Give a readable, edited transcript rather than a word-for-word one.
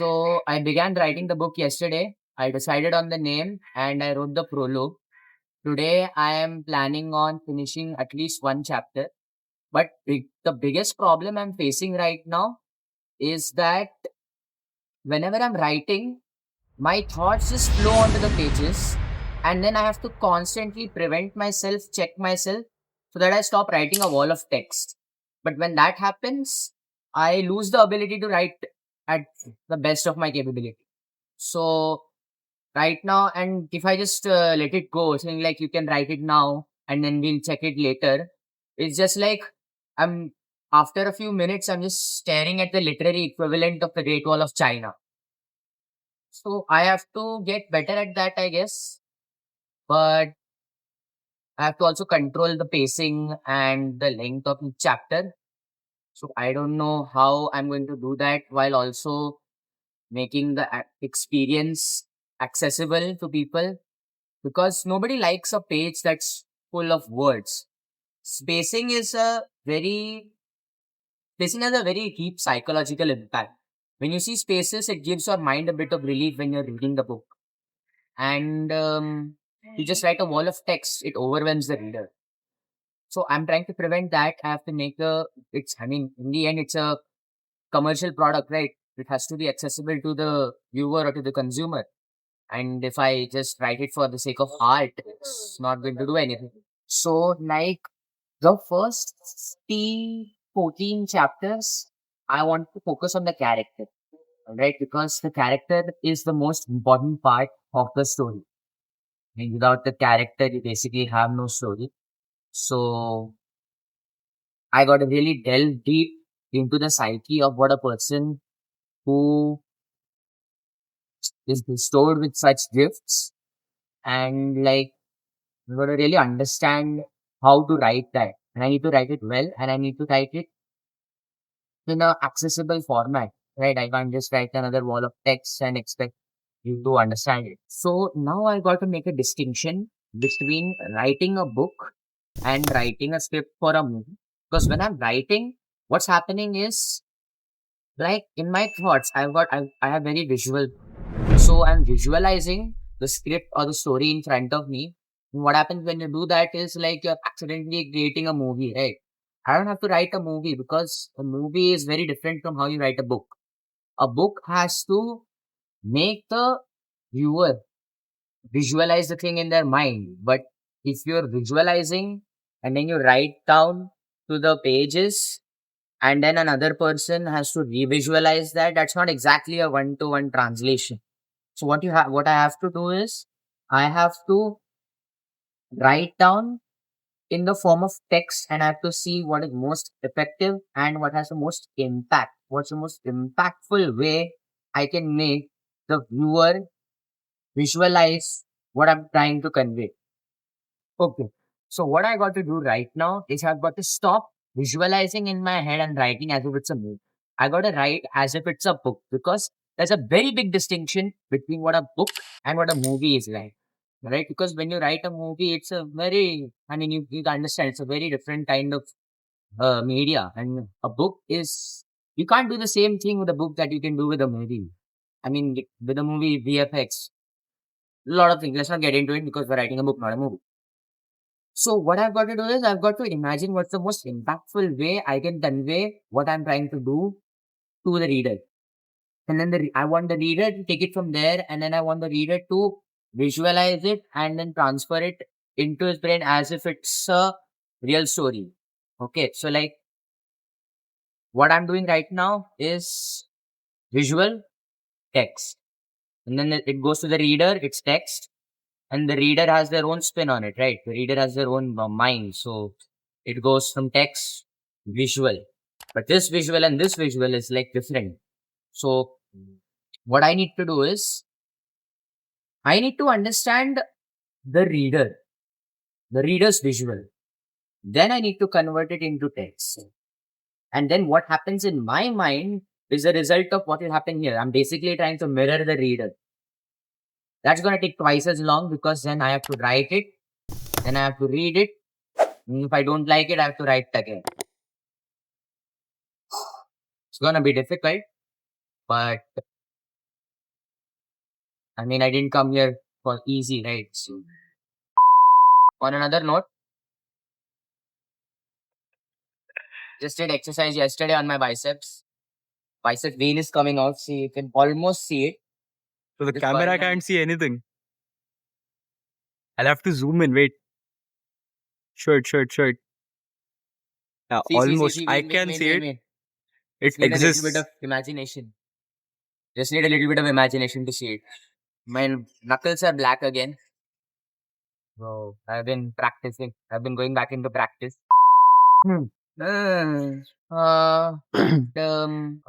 So I began writing the book yesterday. I decided on the name and I wrote the prologue. Today I am planning on finishing at least one chapter. But the biggest problem I'm facing right now is that whenever I'm writing, my thoughts just flow onto the pages and then I have to constantly prevent myself, check myself so that I stop writing a wall of text. But when that happens, I lose the ability to write at the best of my capability. So right now, and if I just let it go, saying like you can write it now and then we'll check it later, it's just like I'm after a few minutes, I'm just staring at the literary equivalent of the Great Wall of China. So I have to get better at that, I guess. But I have to also control the pacing and the length of each chapter. So I don't know how I'm going to do that while also making the experience accessible to people because nobody likes a page that's full of words. Spacing is a very Spacing has a very deep psychological impact. When you see spaces, it gives your mind a bit of relief when you're reading the book. And you just write a wall of text, it overwhelms the reader. So I'm trying to prevent that. I have to make I mean, in the end, it's a commercial product, right? It has to be accessible to the viewer or to the consumer. And if I just write it for the sake of art, it's not going to do anything. So, like the first 14 chapters, I want to focus on the character, right? Because the character is the most important part of the story. And without the character, you basically have no story. So, I got to really delve deep into the psyche of what a person who is bestowed with such gifts and like you got to really understand how to write that. And I need to write it well and I need to write it in a accessible format, right? I can't just write another wall of text and expect you to understand it. So now I got to make a distinction between writing a book and writing a script for a movie. Because when I'm writing, what's happening is like in my thoughts, I have very visual. So I'm visualizing the script or the story in front of me. And what happens when you do that is like you're accidentally creating a movie, right? I don't have to write a movie because a movie is very different from how you write a book. A book has to make the viewer visualize the thing in their mind. But if you're visualizing and then you write down to the pages and then another person has to revisualize that, that's not exactly a one-to-one translation. So what I have to do is I have to write down in the form of text and I have to see what is most effective and what has the most impact. What's the most impactful way I can make the viewer visualize what I'm trying to convey. Okay. So what I got to do right now is I've got to stop visualizing in my head and writing as if it's a movie. I got to write as if it's a book because there's a very big distinction between what a book and what a movie is like. Right? Because when you write a movie, it's a very, I mean, you understand it's a very different kind of media. And a book is, you can't do the same thing with a book that you can do with a movie. I mean, with a movie, VFX, a lot of things. Let's not get into it because we're writing a book, not a movie. So what I've got to do is I've got to imagine what's the most impactful way I can convey what I'm trying to do to the reader. And then I want the reader to take it from there, and then I want the reader to visualize it and then transfer it into his brain as if it's a real story. Okay, so like what I'm doing right now is visual text, and then it goes to the reader, it's text, and the reader has their own spin on it, right? The reader has their own mind, so it goes from text visual, but this visual and this visual is like different. So what I need to do is I need to understand the reader's visual. Then I need to convert it into text. And then what happens in my mind is a result of what will happen here. I'm basically trying to mirror the reader. That's going to take twice as long because then I have to write it, then I have to read it. And if I don't like it, I have to write it again. It's going to be difficult, but I mean, I didn't come here for easy, right? So, on another note, just did exercise yesterday on my biceps. Bicep vein is coming out. See, you can almost see it. So the This camera Permanent. can't see anything. I'll have to zoom in. Wait. Shirt. Yeah, almost. See, I wait, can see it. wait. It Just need a little bit exists. of imagination. Just need a little bit of imagination to see it. My knuckles are black again. So I've been practicing. I've been going back into practice. Hmm. Uh, um,